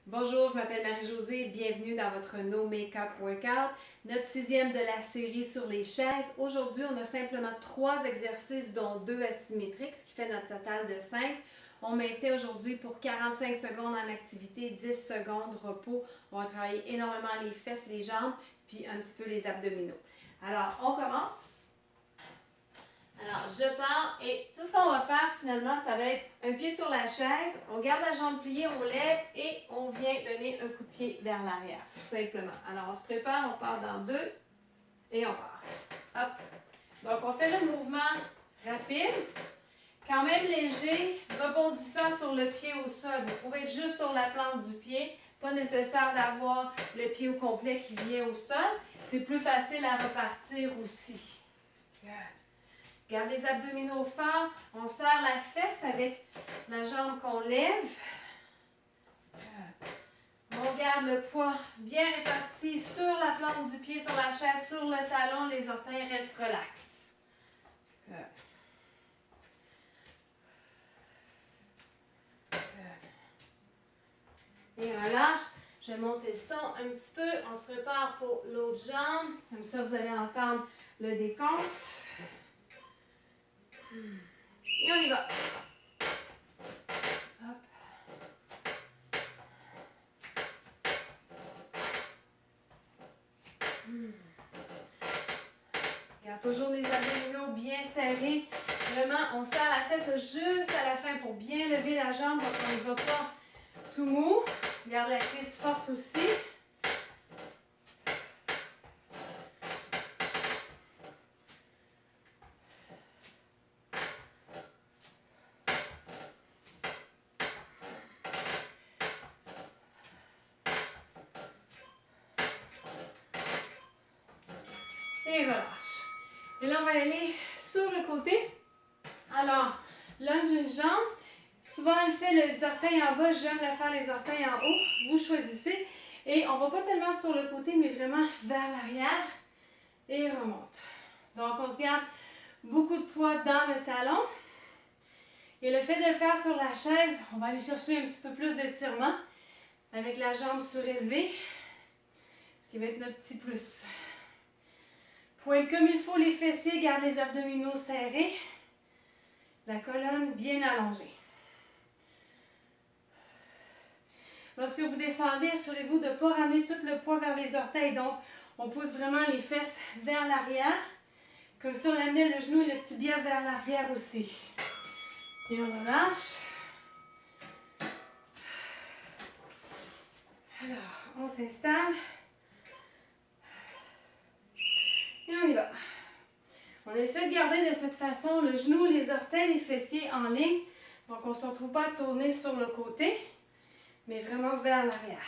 Bonjour, je m'appelle Marie-Josée, bienvenue dans votre No Makeup Workout, notre 6e de la série sur les chaises. Aujourd'hui, on a simplement 3 exercices, dont 2 asymétriques, ce qui fait notre total de 5. On maintient aujourd'hui pour 45 secondes en activité, 10 secondes repos. On va travailler énormément les fesses, les jambes, puis un petit peu les abdominaux. Alors, on commence. Alors, je pars et tout ce qu'on va faire finalement, ça va être un pied sur la chaise, on garde la jambe pliée, on lève et on vient donner un coup de pied vers l'arrière, tout simplement. Alors, on se prépare, on part dans 2 et on part. Hop. Donc, on fait le mouvement rapide, quand même léger, rebondissant sur le pied au sol. Vous pouvez être juste sur la plante du pied, pas nécessaire d'avoir le pied au complet qui vient au sol. C'est plus facile à repartir aussi. Good. Garde les abdominaux forts. On serre la fesse avec la jambe qu'on lève. On garde le poids bien réparti sur la plante du pied, sur la chaise, sur le talon. Les orteils restent relax. Et on relâche. Je vais monter le son un petit peu. On se prépare pour l'autre jambe. Comme ça, vous allez entendre le décompte. Et on y va. Hop. Garde toujours les abdominaux bien serrés. Vraiment, on serre la fesse juste à la fin pour bien lever la jambe. Donc, on ne va pas tout mou. Garde la cuisse forte aussi. Et relâche. Et là, on va aller sur le côté. Alors, lunge une jambe. Souvent, elle fait les orteils en bas. J'aime le faire les orteils en haut. Vous choisissez. Et on ne va pas tellement sur le côté, mais vraiment vers l'arrière. Et remonte. Donc, on se garde beaucoup de poids dans le talon. Et le fait de le faire sur la chaise, on va aller chercher un petit peu plus d'étirement avec la jambe surélevée. Ce qui va être notre petit plus. Pointe comme il faut les fessiers, garde les abdominaux serrés. La colonne bien allongée. Lorsque vous descendez, assurez-vous de ne pas ramener tout le poids vers les orteils. Donc, on pousse vraiment les fesses vers l'arrière. Comme si on amenait le genou et le tibia vers l'arrière aussi. Et on relâche. Alors, on s'installe. Et on y va. On essaie de garder de cette façon le genou, les orteils, les fessiers en ligne. Donc, on ne se retrouve pas à tourner sur le côté, mais vraiment vers l'arrière.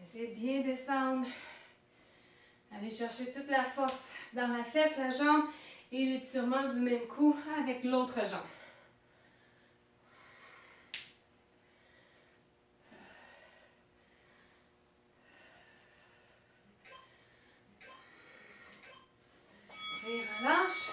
Essayez de bien descendre. Allez chercher toute la force dans la fesse, la jambe et l'étirement du même coup avec l'autre jambe. Et relâche.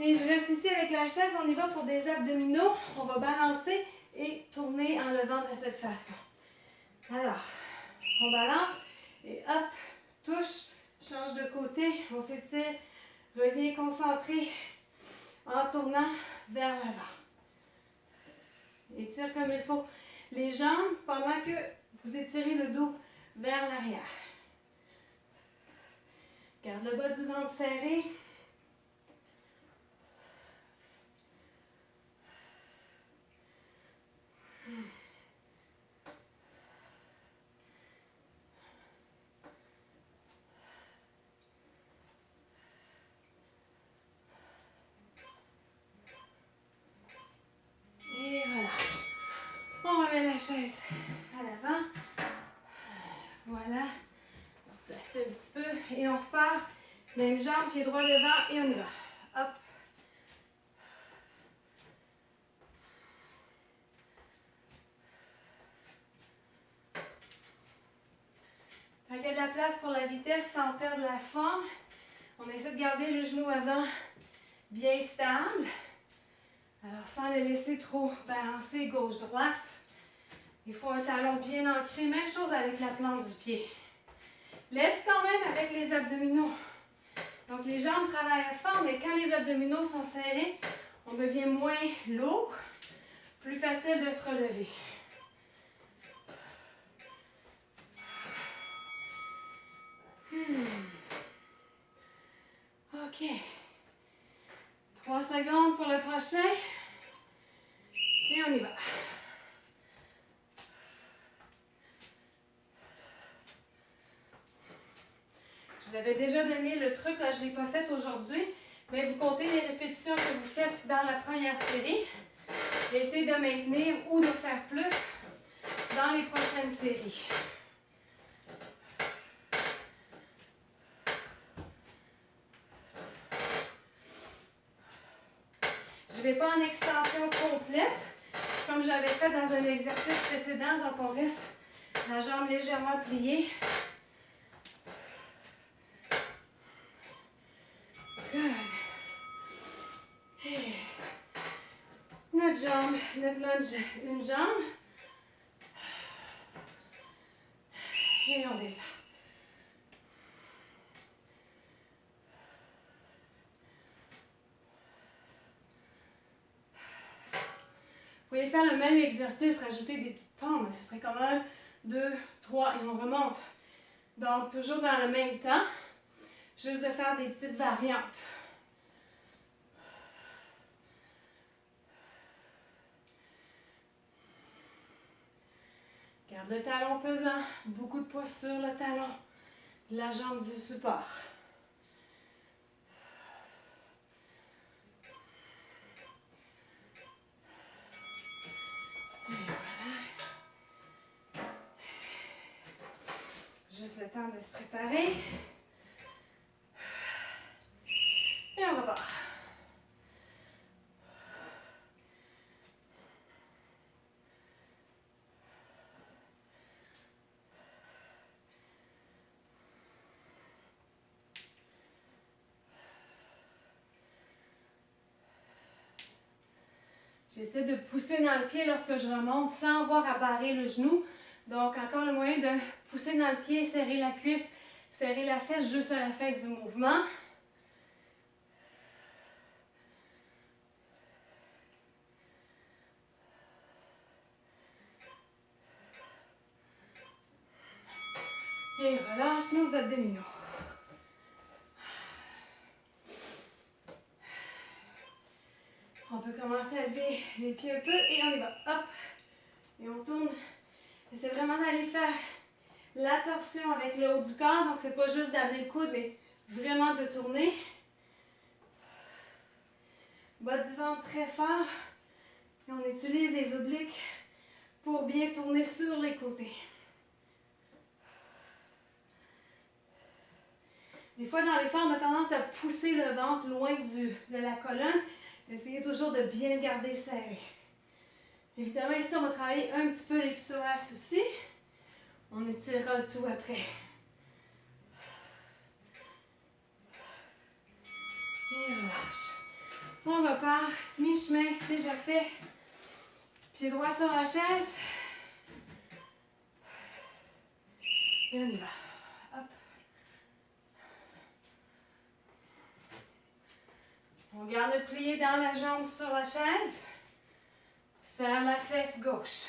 Et je reste ici avec la chaise. On y va pour des abdominaux. On va balancer et tourner en levant de cette façon. Alors, on balance et hop, touche, change de côté, on s'étire, revient concentré en tournant vers l'avant. Étire comme il faut les jambes pendant que vous étirez le dos vers l'arrière. Garde le bas du ventre serré. Et relâche. On remet la chaise à l'avant. Voilà. On va placer un petit peu et on repart. Même jambe, pied droit devant et on y va. Hop. Tant qu'il y a de la place pour la vitesse sans perdre la forme, On essaie de garder le genou avant bien stable. Alors, sans le laisser trop balancer gauche-droite. Il faut un talon bien ancré. Même chose avec la plante du pied. Lève quand même avec les abdominaux. Donc, les jambes travaillent fort, mais quand les abdominaux sont serrés, on devient moins lourd, plus facile de se relever. OK. 3 secondes pour le prochain. Et on y va. Je vous avais déjà donné le truc, là, je ne l'ai pas fait aujourd'hui, mais vous comptez les répétitions que vous faites dans la première série et essayez de maintenir ou de faire plus dans les prochaines séries. Je ne vais pas en extension complète, comme j'avais fait dans un exercice précédent, donc on reste la jambe légèrement pliée. Good. Et notre jambe, notre lunge, une jambe. Et on descend. Vous pouvez faire le même exercice, rajouter des petites paumes. Ce serait comme 1, 2, 3 et on remonte. Donc, toujours dans le même temps, juste de faire des petites variantes. Garde le talon pesant, beaucoup de poids sur le talon de la jambe du support. Et voilà. Juste le temps de se préparer. Et on repart. J'essaie de pousser dans le pied lorsque je remonte sans avoir à barrer le genou. Donc, encore le moyen de pousser dans le pied, serrer la cuisse, serrer la fesse juste à la fin du mouvement. Et relâche nos abdominaux. On peut commencer à lever les pieds un peu et on y va. Hop! Et on tourne. Et c'est vraiment d'aller faire la torsion avec le haut du corps. Donc, c'est pas juste d'amener le coude, mais vraiment de tourner. Bas du ventre très fort. Et on utilise les obliques pour bien tourner sur les côtés. Des fois, dans l'effort, on a tendance à pousser le ventre loin de la colonne. Essayez toujours de bien le garder serré. Évidemment, ici, on va travailler un petit peu les psoas aussi. On étirera le tout après. Et relâche. On repart. Mi-chemin, déjà fait. Pied droit sur la chaise. Et on y va. Hop. On garde le plié dans la jambe sur la chaise. Serre la fesse gauche.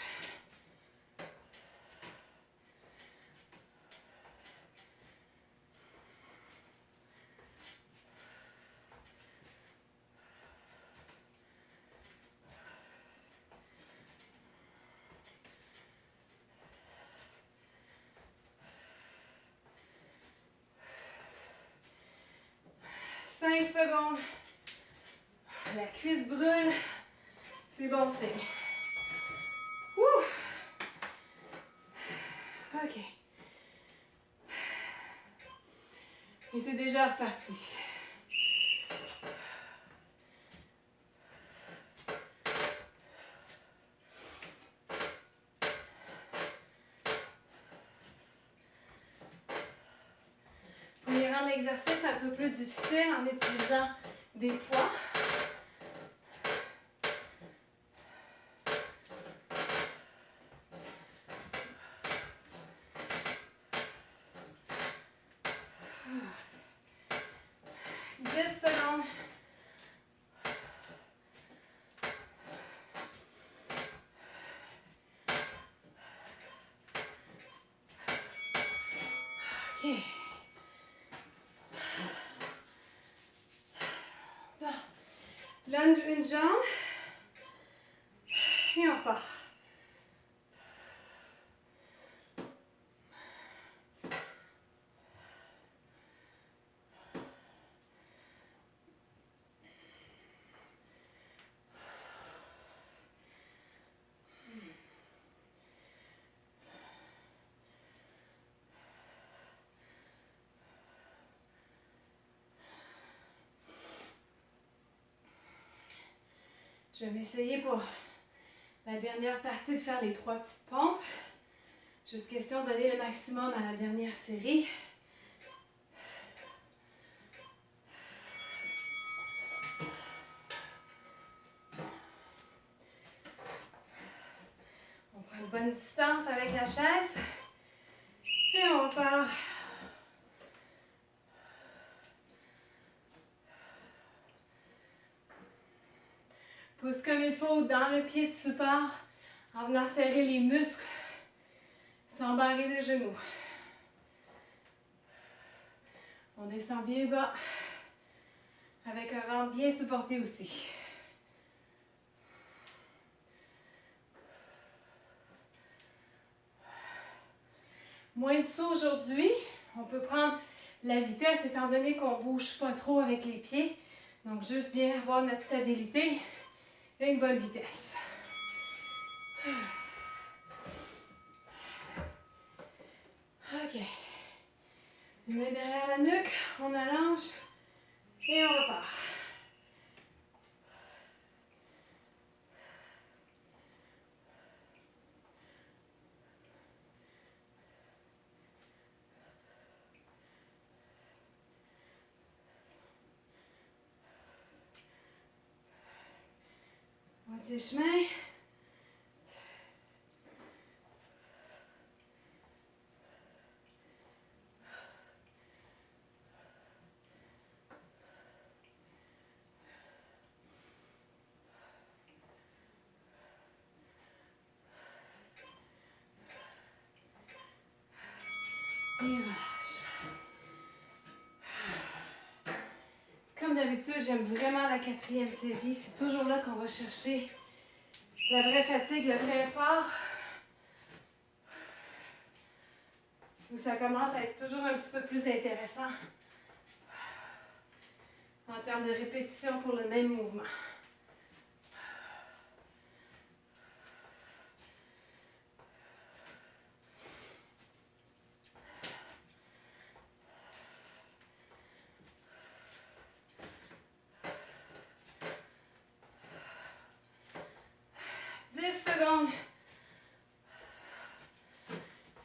Cinq secondes. La cuisse brûle. C'est bon signe. Ouh! OK. Et c'est déjà reparti. l'exercice un peu plus difficile en utilisant des poids. OK. Lunge une jambe. Et on repart. Je vais m'essayer pour la dernière partie de faire les 3 petites pompes. Juste question de donner le maximum à la dernière série. On prend une bonne distance avec la chaise. Et on repart. Pousse comme il faut dans le pied de support en venant serrer les muscles sans barrer le genou. On descend bien bas avec un ventre bien supporté aussi. Moins de sauts aujourd'hui. On peut prendre la vitesse étant donné qu'on ne bouge pas trop avec les pieds. Donc, juste bien avoir notre stabilité et une bonne vitesse. OK. Les mains derrière la nuque, on allonge et on repart. Moitié chemin. Et relâche. Comme d'habitude, j'aime vraiment la 4e série. C'est toujours là qu'on va chercher la vraie fatigue, le vrai effort. Où ça commence à être toujours un petit peu plus intéressant en termes de répétition pour le même mouvement.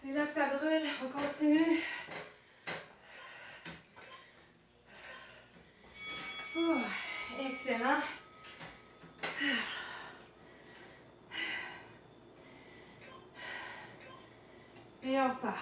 C'est là que ça brûle. On continue. Excellent. Et on repart.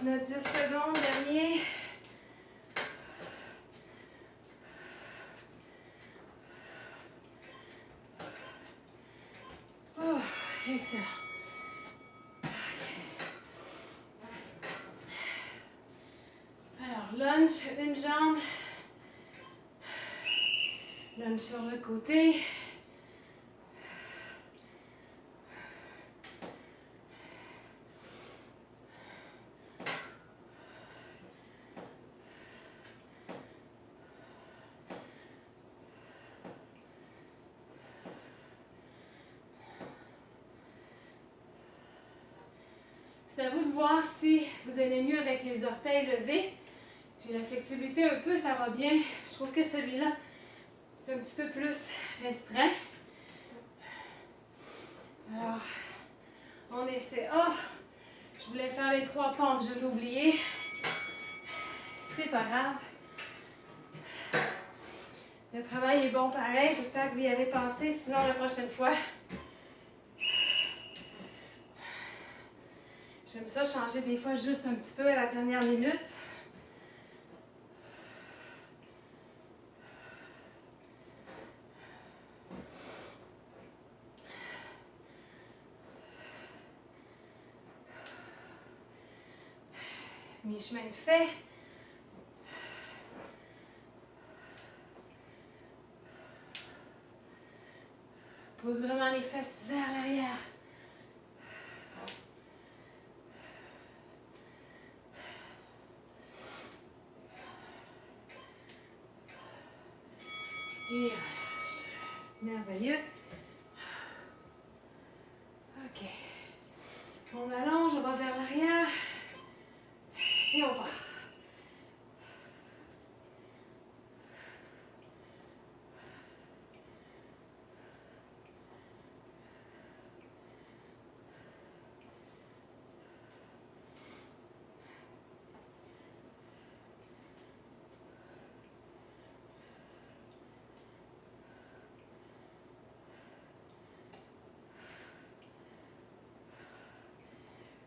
Notre 10 secondes, dernier. Excellent. Alors, lunge, une jambe. Lunge sur le côté. C'est à vous de voir si vous allez mieux avec les orteils levés. J'ai la flexibilité un peu, ça va bien. Je trouve que celui-là est un petit peu plus restreint. Alors, on essaie. Oh, je voulais faire les 3 pompes, je l'ai oublié. C'est pas grave. Le travail est bon pareil. J'espère que vous y avez pensé. Sinon, la prochaine fois, j'aime ça changer des fois juste un petit peu à la dernière minute. Mi-chemin de fait. Pose vraiment les fesses vers l'arrière. Et relâche. Merveilleux. OK. On allonge, on va vers l'arrière. Et on part.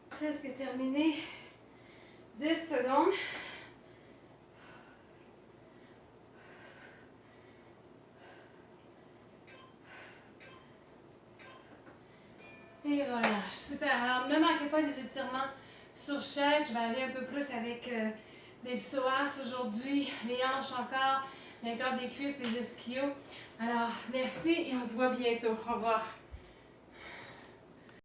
Presque terminé. 10 secondes. Et relâche. Super. Alors, ne manquez pas des étirements sur chaise. Je vais aller un peu plus avec les psoas aujourd'hui, les hanches encore, l'intérieur des cuisses, les ischios. Alors, merci et on se voit bientôt. Au revoir.